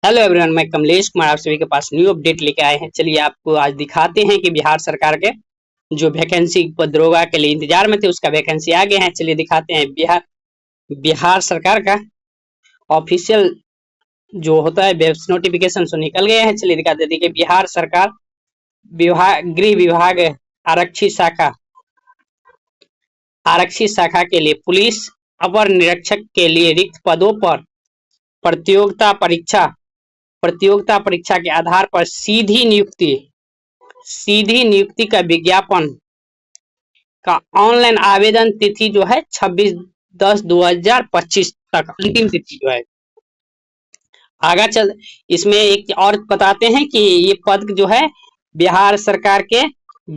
Hello everyone, मैं कमलेश कुमार आप सभी के पास न्यू अपडेट लेके आए हैं। चलिए आपको आज दिखाते हैं कि बिहार सरकार के जो वैकेंसी दरोगा के लिए इंतजार में थे उसका वैकेंसी आ गए हैं। चलिए दिखाते हैं बिहार बिहार सरकार का ऑफिशियल जो होता है वेब नोटिफिकेशन सो निकल गए हैं। चलिए दिखाते हैं कि बिहार सरकार गृह विभाग आरक्षी शाखा के लिए पुलिस अपर निरीक्षक के लिए रिक्त पदों पर प्रतियोगिता परीक्षा के आधार पर सीधी नियुक्ति का विज्ञापन का ऑनलाइन आवेदन तिथि जो है 26/10/2025 तक अंतिम तिथि जो है। आगे चल इसमें एक और बताते हैं कि ये पद जो है बिहार सरकार के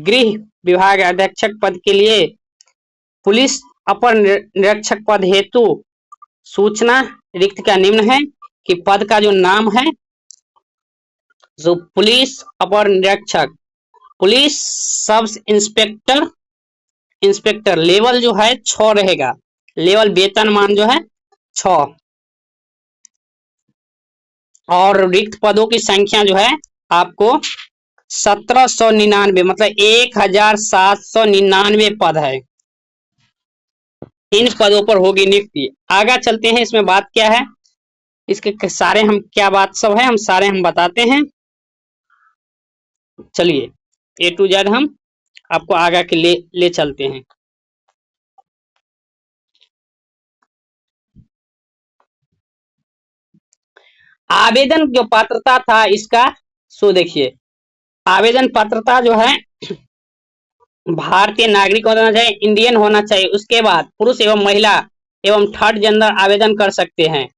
गृह विभाग अधीक्षक पद के लिए पुलिस अपर निरीक्षक पद हेतु सूचना रिक्त का निम्न है कि पद का जो नाम है जो पुलिस अपर निरीक्षक पुलिस सब इंस्पेक्टर लेवल जो है 6 रहेगा। लेवल वेतनमान जो है 6 और रिक्त पदों की संख्या जो है आपको 1799 मतलब 1799 पद है। इन पदों पर होगी नियुक्ति। आगे चलते हैं, इसमें बात क्या है, इसके सारे हम क्या बात सब है हम सारे बताते हैं। चलिए A to Z हम आपको आगे के ले चलते हैं। आवेदन जो पात्रता था इसका सो देखिए, आवेदन पात्रता जो है भारतीय नागरिक होना चाहिए, इंडियन होना चाहिए। उसके बाद पुरुष एवं महिला एवं थर्ड जेंडर आवेदन कर सकते हैं,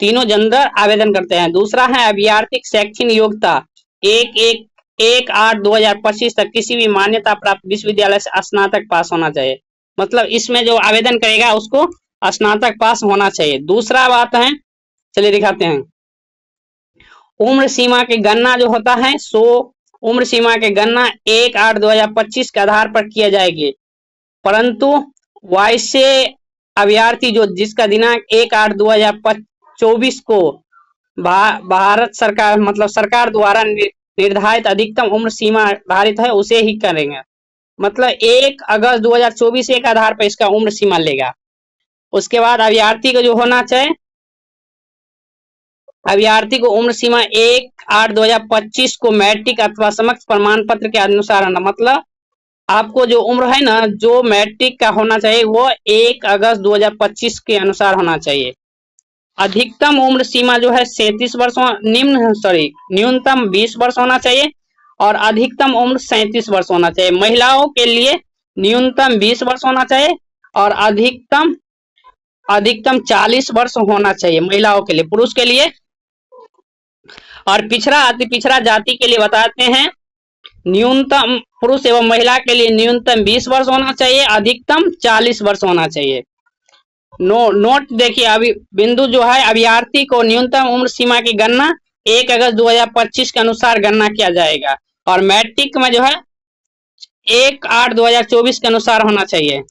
तीनों जेंडर आवेदन करते हैं। दूसरा है अभ्यर्थी शैक्षणिक योग्यता 1/8/2025 तक किसी भी मान्यता प्राप्त विश्वविद्यालय से स्नातक पास होना चाहिए। मतलब इसमें जो आवेदन करेगा उसको स्नातक पास होना चाहिए। दूसरा बात है, चलिए दिखाते हैं, उम्र सीमा की गणना जो होता है सो उम्र सीमा की गणना 1/8/2025 के आधार पर किया जाएगी, परंतु वैसे अभ्यर्थी जो जिसका दिनांक 1/8/2024 को भारत सरकार मतलब सरकार द्वारा निर्धारित अधिकतम उम्र सीमा धारित है उसे ही करेंगे। मतलब 1 अगस्त 2024 एक आधार पर इसका उम्र सीमा लेगा। उसके बाद अभ्यर्थी को जो होना चाहिए, अभ्यर्थी को उम्र सीमा 1/8/2025 को मैट्रिक अथवा समकक्ष प्रमाण पत्र के अनुसार होना। मतलब आपको जो उम्र है ना जो मैट्रिक का होना चाहिए वो 1 अगस्त 2025 के अनुसार होना चाहिए। अधिकतम उम्र सीमा जो है 37 वर्ष, न्यूनतम 20 वर्ष होना चाहिए और अधिकतम उम्र 37 वर्ष होना चाहिए। महिलाओं के लिए न्यूनतम 20 वर्ष होना चाहिए और अधिकतम 40 वर्ष होना चाहिए महिलाओं के लिए। पुरुष के लिए और पिछड़ा अति पिछड़ा जाति के लिए बताते हैं, न्यूनतम पुरुष एवं महिला के लिए न्यूनतम 20 वर्ष होना चाहिए, अधिकतम 40 वर्ष होना चाहिए। नोट देखिए, अभी बिंदु जो है अभ्यर्थी को न्यूनतम उम्र सीमा की गणना 1 अगस्त 2025 के अनुसार गणना किया जाएगा और मैट्रिक में जो है 1/8/2024 के अनुसार होना चाहिए।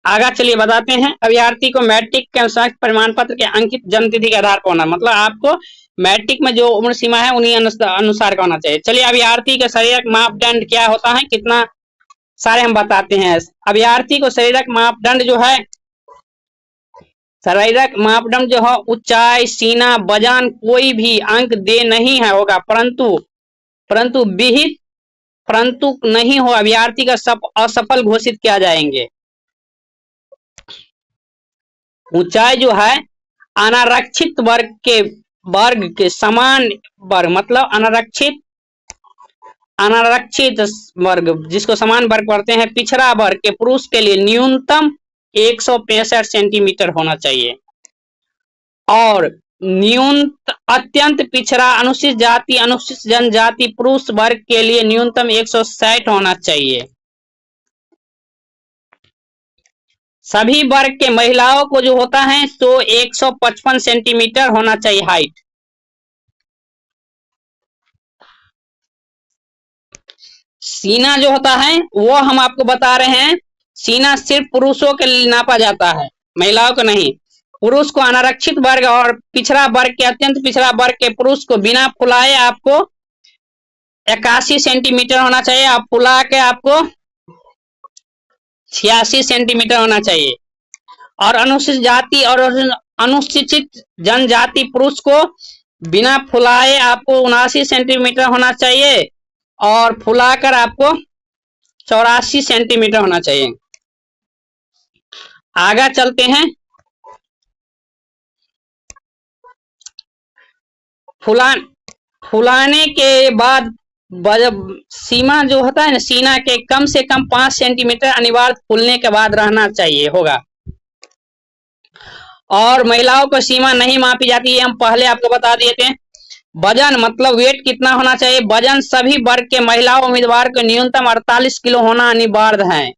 आगे चलिए बताते हैं, अभ्यर्थी को मैट्रिक के अनुसार प्रमाण पत्र के अंकित जन्म तिथि के आधार पर होना। मतलब आपको मैट्रिक में जो उम्र सीमा है उन्हीं अनुसार का होना चाहिए। चलिए अभ्यर्थी का शारीरिक मापदंड क्या होता है, कितना सारे हम बताते हैं। अभ्यर्थी को शारीरिक मापदंड जो है ऊंचाई, सीना, वजन कोई भी अंक दे नहीं है होगा, परंतु नहीं हो अभ्यर्थी का असफल घोषित किया जाएंगे। ऊंचाई जो है अनारक्षित वर्ग के समान वर्ग, मतलब अनारक्षित वर्ग जिसको समान वर्ग करते हैं, पिछड़ा वर्ग के पुरुष के लिए न्यूनतम 165 सेंटीमीटर होना चाहिए और अत्यंत पिछड़ा अनुसूचित जनजाति पुरुष वर्ग के लिए न्यूनतम 160 होना चाहिए। सभी वर्ग के महिलाओं को जो होता है तो 155 सेंटीमीटर होना चाहिए हाइट। सीना जो होता है वो हम आपको बता रहे हैं, सीना सिर्फ पुरुषों के लिए नापा जाता है, महिलाओं को नहीं। पुरुष को अनारक्षित वर्ग और पिछड़ा वर्ग के अत्यंत पिछड़ा वर्ग के पुरुष को बिना फुलाए आपको 81 सेंटीमीटर होना चाहिए, आप फुला के आपको 86 सेंटीमीटर होना चाहिए। और अनुसूचित जाति और अनुसूचित जनजाति पुरुष को बिना फुलाए आपको 79 सेंटीमीटर होना चाहिए और फुलाकर आपको 84 सेंटीमीटर होना चाहिए। आगे चलते हैं। फुलाने के बाद सीमा जो होता है ना, सीना के कम से कम 5 सेंटीमीटर अनिवार्य फूलने के बाद रहना चाहिए होगा। और महिलाओं को सीमा नहीं मापी जाती है, हम पहले आपको बता दिए थे। वजन मतलब वेट कितना होना चाहिए, वजन सभी वर्ग के महिला उम्मीदवार को न्यूनतम 48 किलो होना अनिवार्य है।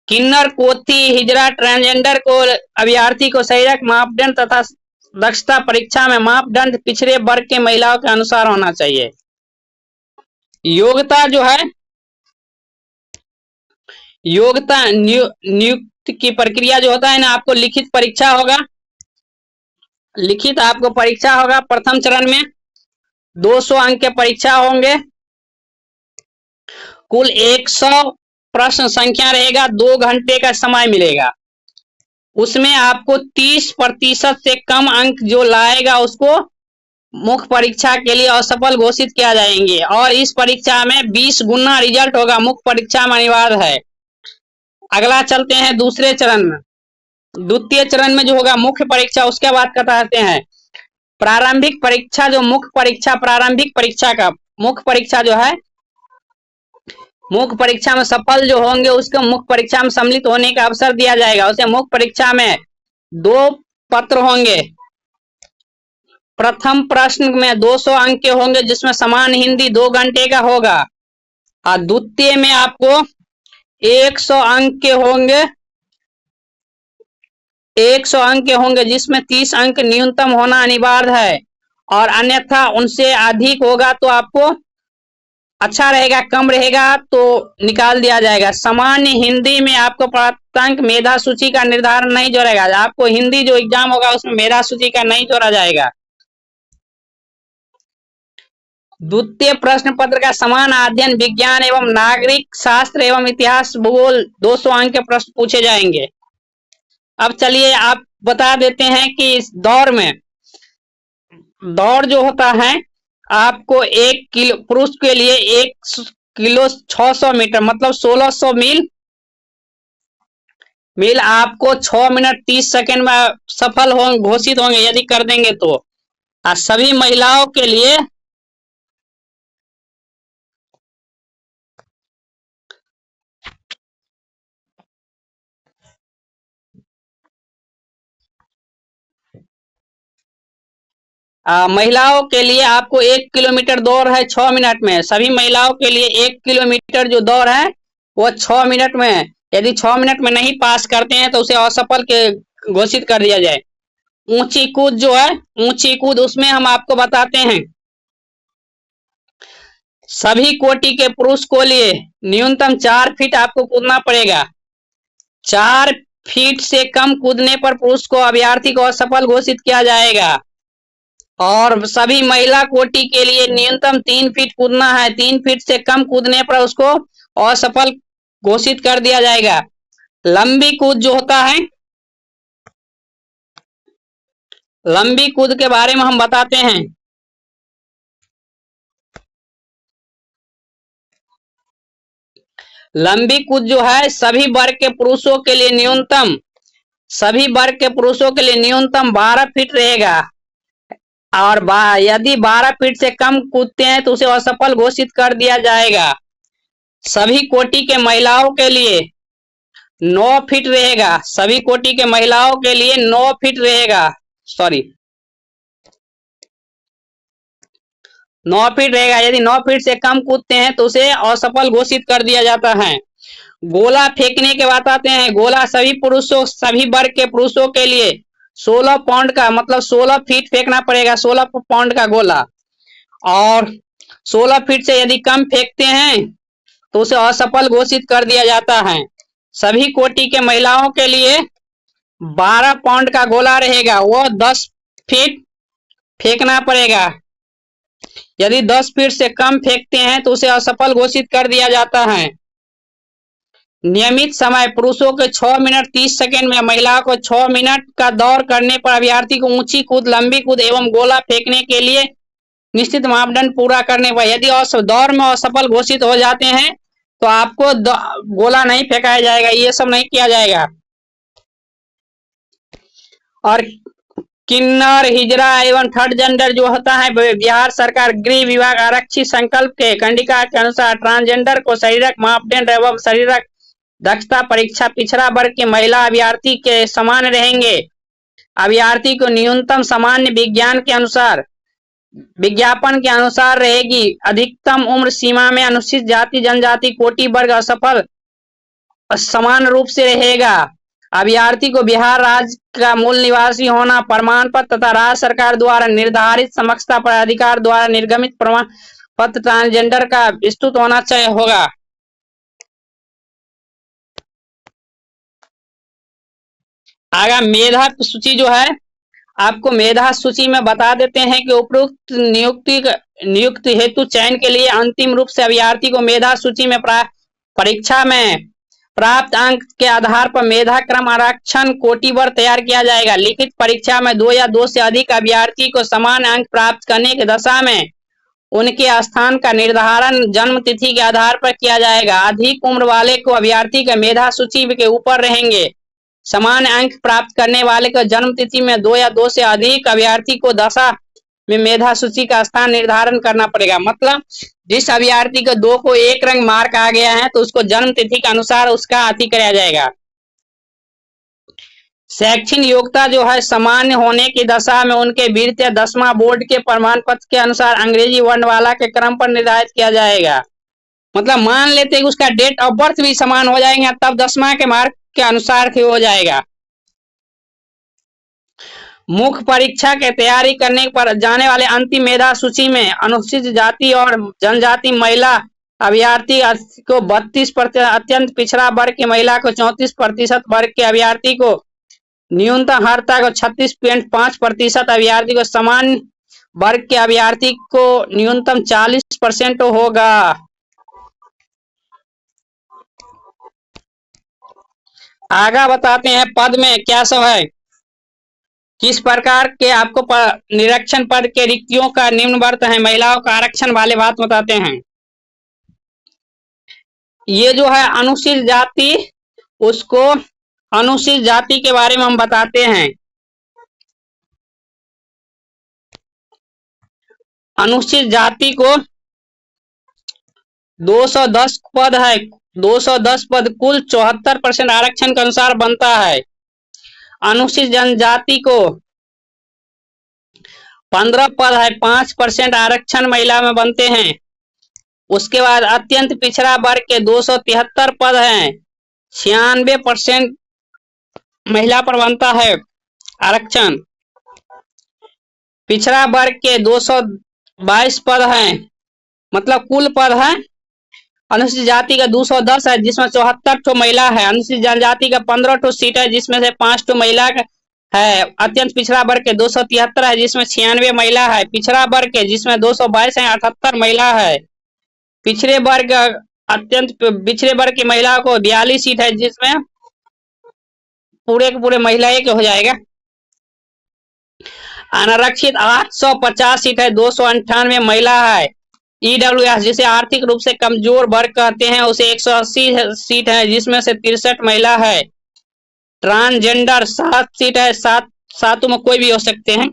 किन्नर, कोथी, हिजड़ा, ट्रांसजेंडर को अभ्यर्थी को शारीरिक मापदंड तथा दक्षता परीक्षा में मापदंड पिछड़े वर्ग के महिलाओं के अनुसार होना चाहिए। योग्यता जो है, योग्यता नियुक्ति की प्रक्रिया जो होता है ना, आपको लिखित परीक्षा होगा, लिखित आपको परीक्षा होगा। प्रथम चरण में 200 अंक के परीक्षा होंगे, कुल 100 प्रश्न संख्या रहेगा, 2 घंटे का समय मिलेगा। उसमें आपको 30% से कम अंक जो लाएगा उसको मुख्य परीक्षा के लिए असफल घोषित किया जाएंगे और इस परीक्षा में 20 गुना रिजल्ट होगा, मुख्य परीक्षा में अनिवार्य है। अगला चलते हैं दूसरे चरण में। द्वितीय चरण में जो होगा मुख्य परीक्षा, उसके बाद कहते हैं प्रारंभिक परीक्षा। जो मुख्य परीक्षा, प्रारंभिक परीक्षा का मुख्य परीक्षा जो है, मुख्य परीक्षा में सफल जो होंगे उसको मुख्य परीक्षा में सम्मिलित होने का अवसर दिया जाएगा। उसे मुख्य परीक्षा में 2 पत्र होंगे। प्रथम प्रश्न में 200 अंक के होंगे जिसमें समान हिंदी 2 घंटे का होगा और द्वितीय में आपको 100 अंक के होंगे, 100 अंक के होंगे जिसमें 30 अंक न्यूनतम होना अनिवार्य है और अन्यथा उनसे अधिक होगा तो आपको अच्छा रहेगा, कम रहेगा तो निकाल दिया जाएगा। सामान्य हिंदी में आपको प्राप्तांक मेधा सूची का निर्धारण नहीं जोड़ेगा, आपको हिंदी जो एग्जाम होगा उसमें मेधा सूची का नहीं जोड़ा जाएगा। द्वितीय प्रश्न पत्र का समान अध्ययन विज्ञान एवं नागरिक शास्त्र एवं इतिहास भूगोल 200 अंक के प्रश्न पूछे जाएंगे। अब चलिए आप बता देते हैं कि इस दौड़ में, दौड़ जो होता है आपको 1 किलो पुरुष के लिए 1 किलो 600 मीटर मतलब 1600 मील आपको 6 मिनट 30 सेकंड में सफल हो घोषित होंगे यदि कर देंगे तो। और सभी महिलाओं के लिए आपको 1 किलोमीटर दौड़ है 6 मिनट में। सभी महिलाओं के लिए 1 किलोमीटर जो दौड़ है वो 6 मिनट में, यदि 6 मिनट में नहीं पास करते हैं तो उसे असफल के घोषित कर दिया जाए। ऊंची कूद जो है, ऊंची कूद उसमें हम आपको बताते हैं सभी कोटि के पुरुष को लिए न्यूनतम 4 फीट आपको कूदना पड़ेगा। 4 फीट से कम कूदने पर पुरुष को अभ्यर्थी को असफल घोषित किया जाएगा और सभी महिला कोटि के लिए न्यूनतम 3 फीट कूदना है। 3 फीट से कम कूदने पर उसको असफल घोषित कर दिया जाएगा। लंबी कूद जो होता है, लंबी कूद के बारे में हम बताते हैं। लंबी कूद जो है सभी वर्ग के पुरुषों के लिए न्यूनतम, सभी वर्ग के पुरुषों के लिए न्यूनतम 12 फीट रहेगा और यदि 12 फीट से कम कूदते हैं तो उसे असफल घोषित कर दिया जाएगा। सभी कोटि के महिलाओं के लिए 9 फीट रहेगा, सभी कोटि के महिलाओं के लिए 9 फीट रहेगा, 9 फीट रहेगा। यदि 9 फीट से कम कूदते हैं तो उसे असफल घोषित कर दिया जाता है। गोला फेंकने के बाद आते हैं। गोला सभी पुरुषों, सभी वर्ग के पुरुषों के लिए 16 पाउंड का मतलब 16 फीट फेंकना पड़ेगा, 16 पाउंड का गोला। और 16 फीट से यदि कम फेंकते हैं तो उसे असफल घोषित कर दिया जाता है। सभी कोटि के महिलाओं के लिए 12 पाउंड का गोला रहेगा, वो 10 फीट फेंकना पड़ेगा। यदि 10 फीट से कम फेंकते हैं तो उसे असफल घोषित कर दिया जाता है। नियमित समय पुरुषों के 6 मिनट 30 सेकंड में, महिलाओं को 6 मिनट का दौड़ करने पर अभ्यर्थी को ऊंची कूद, लंबी कूद एवं गोला फेंकने के लिए निश्चित मापदंड पूरा करने पर यदि दौड़ में असफल घोषित हो जाते हैं तो आपको गोला नहीं फेंकाया जाएगा, ये सब नहीं किया जाएगा। और किन्नर, हिजड़ा एवं थर्ड जेंडर जो होता है, बिहार सरकार गृह विभाग आरक्षित संकल्प के कंडिका के अनुसार ट्रांसजेंडर को शारीरिक मापदंड एवं शारीरिक दक्षता परीक्षा पिछड़ा वर्ग के महिला अभ्यर्थी के समान रहेंगे। अभ्यर्थी को न्यूनतम सामान्य विज्ञान के अनुसार विज्ञापन के अनुसार रहेगी। अधिकतम उम्र सीमा में अनुसूचित जाति जनजाति कोटि वर्ग असफल समान रूप से रहेगा। अभ्यर्थी को बिहार राज्य का मूल निवासी होना, प्रमाण पत्र तथा राज्य सरकार द्वारा निर्धारित समक्षता प्राधिकार द्वारा निर्गमित प्रमाण पत्र ट्रांसजेंडर का विस्तृत होना चाहिए होगा। आगे मेधा सूची जो है, आपको मेधा सूची में बता देते हैं कि उपरोक्त नियुक्ति हेतु चयन के लिए अंतिम रूप से अभ्यर्थी को मेधा सूची में परीक्षा में प्राप्त अंक के आधार पर मेधा क्रम आरक्षण कोटिवर तैयार किया जाएगा। लिखित परीक्षा में 2 या 2 से अधिक अभ्यर्थी को समान अंक प्राप्त करने की दशा में उनके स्थान का निर्धारण जन्म तिथि के आधार पर किया जाएगा। अधिक उम्र वाले को अभ्यर्थी का मेधा सूची के ऊपर रहेंगे। समान अंक प्राप्त करने वाले को जन्म तिथि में 2 या 2 से अधिक अभ्यर्थी को दशा में मेधा सूची का स्थान निर्धारण करना पड़ेगा। मतलब जिस अभ्यर्थी को 2 को 1 रंग मार्क आ गया है तो उसको जन्म तिथि के अनुसार उसका अति कराया जाएगा। शैक्षणिक योग्यता जो है, सामान्य होने की दशा में उनके 20 या 10वां बोर्ड के प्रमाण पत्र के अनुसार अंग्रेजी वर्णमाला के क्रम पर निर्धारित किया जाएगा। मतलब मान लेते हैं कि उसका डेट ऑफ बर्थ भी समान हो जाएंगे, तब 10वां के मार्क के अनुसार हो जाएगा। मुख्य परीक्षा के तैयारी करने पर जाने वाले अंतिम मेधा सूची में अनुसूचित जाति और जनजाति महिला अभ्यर्थी को 32%, अत्यंत पिछड़ा वर्ग की महिला को 34%, वर्ग के अभ्यर्थी को न्यूनतम अर्हता को 36.5%, अभ्यर्थी को सामान्य वर्ग के अभ्यर्थी को न्यूनतम 40% होगा। आगे बताते हैं पद में क्या सब है, किस प्रकार के आपको निरीक्षण पद के रिक्तियों का निम्न वर्त है। महिलाओं का आरक्षण वाले बात बताते हैं। ये जो है अनुसूचित जाति, उसको अनुसूचित जाति के बारे में हम बताते हैं। अनुसूचित जाति को 210 पद है, 210 पद कुल 74% आरक्षण के अनुसार बनता है। अनुसूचित जनजाति को 15 पद है, 5% आरक्षण महिला में बनते हैं। उसके बाद अत्यंत पिछड़ा वर्ग के 273 पद हैं, 96% महिला पर बनता है आरक्षण। पिछड़ा वर्ग के 222 पद हैं, मतलब कुल पद है। अनुसूचित जाति का 210 है जिसमें 74 ठो महिला है। अनुसूचित जनजाति का 15 ठो सीट है जिसमें से 5 ठो महिला है। अत्यंत पिछड़ा वर्ग के 273 है जिसमें 96 महिला है। पिछड़ा वर्ग के जिसमें 222 है, 78 महिला है। पिछड़े वर्ग अत्यंत पिछड़े वर्ग की महिलाओं को 42 सीट है जिसमें पूरे के पूरे महिलाएं के हो जाएगा। अनारक्षित 850 सीट है, 298 महिला है। ईडब्ल्यूएस जिसे आर्थिक रूप से कमजोर वर्ग कहते हैं, उसे 180 सीट है जिसमें से 63 महिला है। ट्रांसजेंडर 7 सीट है, 7 में कोई भी हो सकते हैं।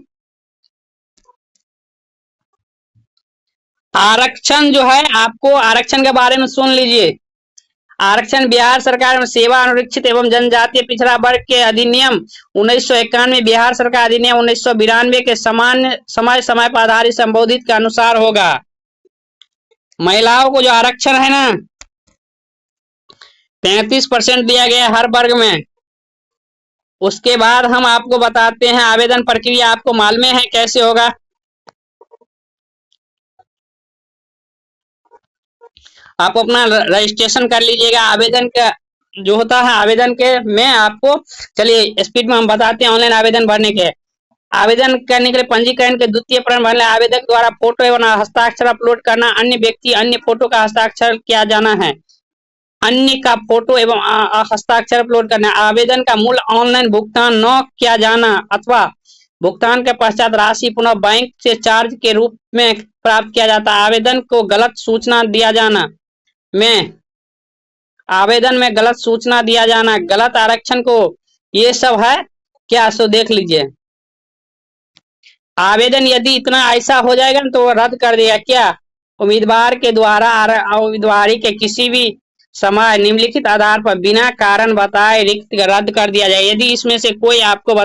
आरक्षण जो है, आपको आरक्षण के बारे में सुन लीजिए। आरक्षण बिहार सरकार में सेवा अनुरक्षित एवं जनजातीय पिछड़ा वर्ग के अधिनियम 1991, बिहार सरकार अधिनियम 1992 के सामान्य समय पर आधारित संबोधित के अनुसार होगा। महिलाओं को जो आरक्षण है ना, 35% दिया गया हर वर्ग में। उसके बाद हम आपको बताते हैं आवेदन प्रक्रिया, आपको मालूम है कैसे होगा। आप अपना रजिस्ट्रेशन कर लीजिएगा। आवेदन का जो होता है आवेदन के में आपको, चलिए स्पीड में हम बताते हैं ऑनलाइन आवेदन भरने के। आवेदन करने के लिए पंजीकरण के द्वितीय चरण भरने आवेदक द्वारा फोटो एवं हस्ताक्षर अपलोड करना, अन्य व्यक्ति अन्य फोटो का हस्ताक्षर किया जाना है, अन्य का फोटो एवं हस्ताक्षर अपलोड करना। आवेदन का मूल ऑनलाइन भुगतान न किया जाना अथवा भुगतान के पश्चात राशि पुनः बैंक से चार्ज के रूप में प्राप्त किया जाता है। आवेदन को गलत सूचना दिया जाना में आवेदन में गलत सूचना दिया जाना, गलत आरक्षण को, ये सब है क्या, सो देख लीजिए। आवेदन यदि इतना ऐसा हो जाएगा तो वो रद्द कर दिया क्या, उम्मीदवार के द्वारा उम्मीदवारी के किसी भी समय निम्नलिखित आधार पर बिना कारण बताए रिक्त रद्द कर दिया जाए। यदि इसमें से कोई आपको